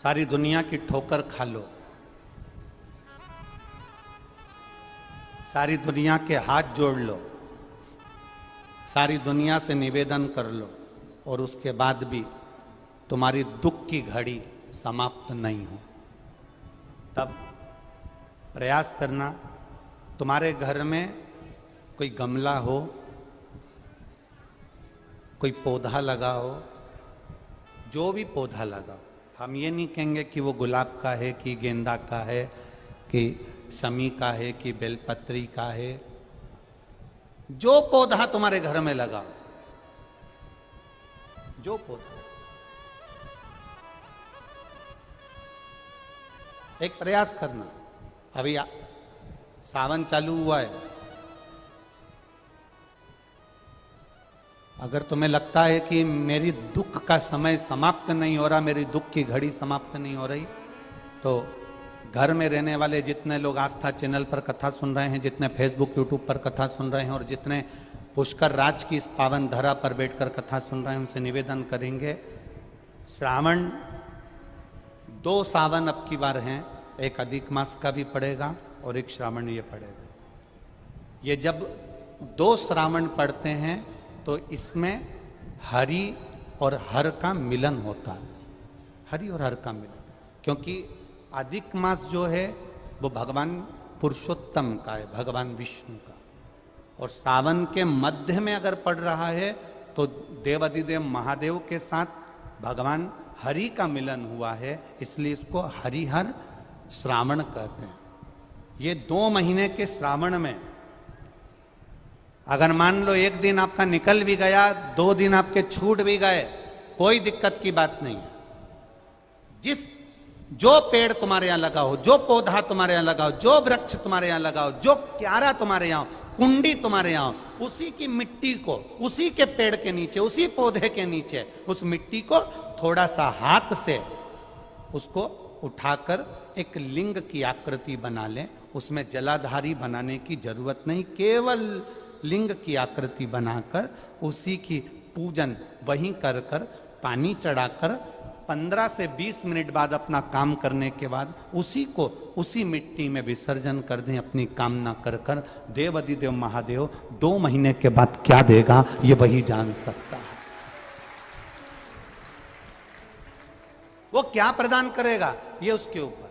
सारी दुनिया की ठोकर खा लो, सारी दुनिया के हाथ जोड़ लो, सारी दुनिया से निवेदन कर लो और उसके बाद भी तुम्हारी दुख की घड़ी समाप्त नहीं हो, तब प्रयास करना। तुम्हारे घर में कोई गमला हो, कोई पौधा लगा हो, जो भी पौधा लगा, हम ये नहीं कहेंगे कि वो गुलाब का है कि गेंदा का है कि शमी का है कि बेलपत्री का है। जो पौधा तुम्हारे घर में लगा, जो पौधा, एक प्रयास करना। अभी सावन चालू हुआ है, अगर तुम्हें लगता है कि मेरी दुख का समय समाप्त नहीं हो रहा, मेरी दुख की घड़ी समाप्त नहीं हो रही, तो घर में रहने वाले जितने लोग आस्था चैनल पर कथा सुन रहे हैं, जितने फेसबुक यूट्यूब पर कथा सुन रहे हैं और जितने पुष्कर राज की इस पावन धरा पर बैठकर कथा सुन रहे हैं, उनसे निवेदन करेंगे, श्रावण 2 सावन अब की बार हैं, एक अधिक मास का भी पड़ेगा और एक श्रावण ये पड़ेगा। ये जब 2 श्रावण पड़ते हैं तो इसमें हरि और हर का मिलन होता है, हरि और हर का मिलन, क्योंकि अधिक मास जो है वो भगवान पुरुषोत्तम का है, भगवान विष्णु का, और सावन के मध्य में अगर पड़ रहा है तो देवाधिदेव महादेव के साथ भगवान हरि का मिलन हुआ है, इसलिए इसको हरिहर श्रावण कहते हैं। ये 2 महीने के श्रावण में अगर मान लो एक दिन आपका निकल भी गया, 2 दिन आपके छूट भी गए, कोई दिक्कत की बात नहीं है। जो पेड़ तुम्हारे यहां लगा हो, जो पौधा तुम्हारे यहां लगा हो, जो वृक्ष तुम्हारे यहां लगा हो, जो क्यारा तुम्हारे यहां हो, कुंडी तुम्हारे यहां हो, उसी की मिट्टी को, उसी के पेड़ के नीचे, उसी पौधे के नीचे, उस मिट्टी को थोड़ा सा हाथ से उसको उठाकर एक लिंग की आकृति बना लें। उसमें जलाधारी बनाने की जरूरत नहीं, केवल लिंग की आकृति बनाकर उसी की पूजन वहीं कर कर पानी चढ़ाकर 15 से 20 मिनट बाद अपना काम करने के बाद उसी को उसी मिट्टी में विसर्जन कर दें, अपनी कामना कर कर। देवाधिदेव महादेव 2 महीने के बाद क्या देगा ये वही जान सकता है। वो क्या प्रदान करेगा ये उसके ऊपर।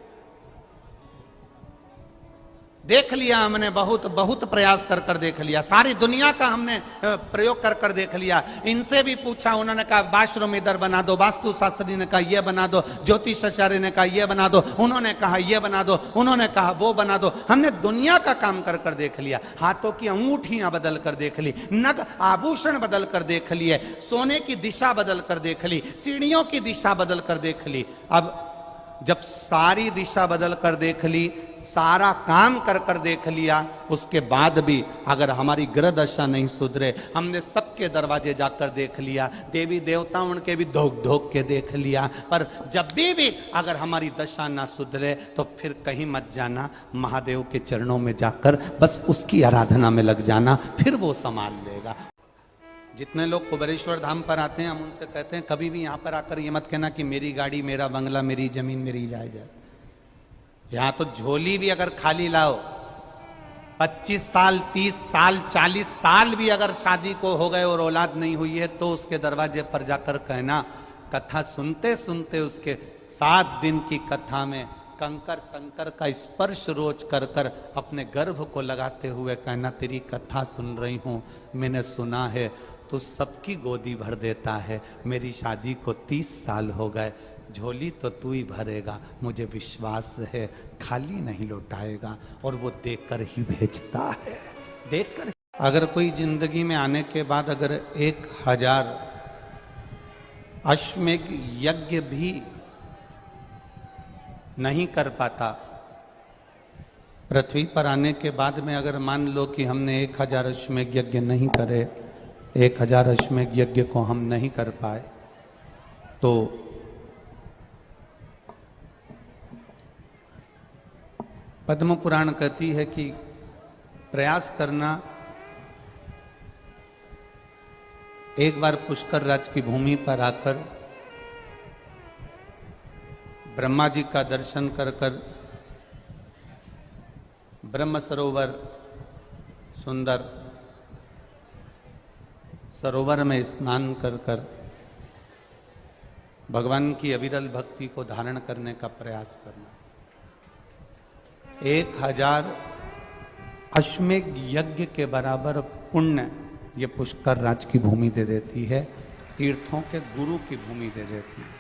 देख लिया हमने, बहुत बहुत प्रयास कर कर देख लिया, सारी दुनिया का हमने प्रयोग कर कर देख लिया। इनसे भी पूछा, उन्होंने कहा बाथरूम इधर बना दो, वास्तु शास्त्री ने कहा ये बना दो, ज्योतिष आचार्य ने कहा ये बना दो, उन्होंने कहा ये बना दो, उन्होंने कहा वो बना दो। हमने दुनिया का काम कर कर देख लिया, हाथों की अंगूठियां बदल कर देख ली, नग आभूषण बदल कर देख लिए, सोने की दिशा बदल कर देख ली, सीढ़ियों की दिशा बदल कर देख ली। अब जब सारी दिशा बदल कर देख ली, सारा काम कर कर देख लिया, उसके बाद भी अगर हमारी ग्रह दशा नहीं सुधरे, हमने सबके दरवाजे जाकर देख लिया, देवी देवता उनके भी धोख धोख के देख लिया, पर जब भी अगर हमारी दशा ना सुधरे तो फिर कहीं मत जाना, महादेव के चरणों में जाकर बस उसकी आराधना में लग जाना, फिर वो संभाल लेगा। जितने लोग कुबेरेश्वर धाम पर आते हैं, हम उनसे कहते हैं कभी भी यहाँ पर आकर ये मत कहना कि मेरी गाड़ी, मेरा बंगला, मेरी जमीन, मेरी जायदाद। यहां तो झोली भी अगर खाली लाओ, 25 साल, 30 साल, 40 साल भी अगर शादी को हो गए और औलाद नहीं हुई है, तो उसके दरवाजे पर जाकर कहना, कथा सुनते सुनते उसके 7 दिन की कथा में कंकर शंकर का स्पर्श रोज कर कर अपने गर्भ को लगाते हुए कहना, तेरी कथा सुन रही हूं, मैंने सुना है तो सबकी गोदी भर देता है, मेरी शादी को 30 साल हो गए, झोली तो तू ही भरेगा, मुझे विश्वास है खाली नहीं लौटाएगा, और वो देकर ही भेजता है, देकर। अगर कोई जिंदगी में आने के बाद अगर 1000 अश्वमेध यज्ञ भी नहीं कर पाता, पृथ्वी पर आने के बाद में अगर मान लो कि हमने 1000 अश्वमेध यज्ञ नहीं करे, 1000 अश्वमेध यज्ञ को हम नहीं कर पाए, तो पद्म पुराण कहती है कि प्रयास करना, एक बार पुष्कर राज की भूमि पर आकर ब्रह्मा जी का दर्शन कर कर ब्रह्म सरोवर सुंदर सरोवर में स्नान कर कर भगवान की अविरल भक्ति को धारण करने का प्रयास करना। 1000 अश्वमेध यज्ञ के बराबर पुण्य ये पुष्कर राज की भूमि दे देती है, तीर्थों के गुरु की भूमि दे देती है।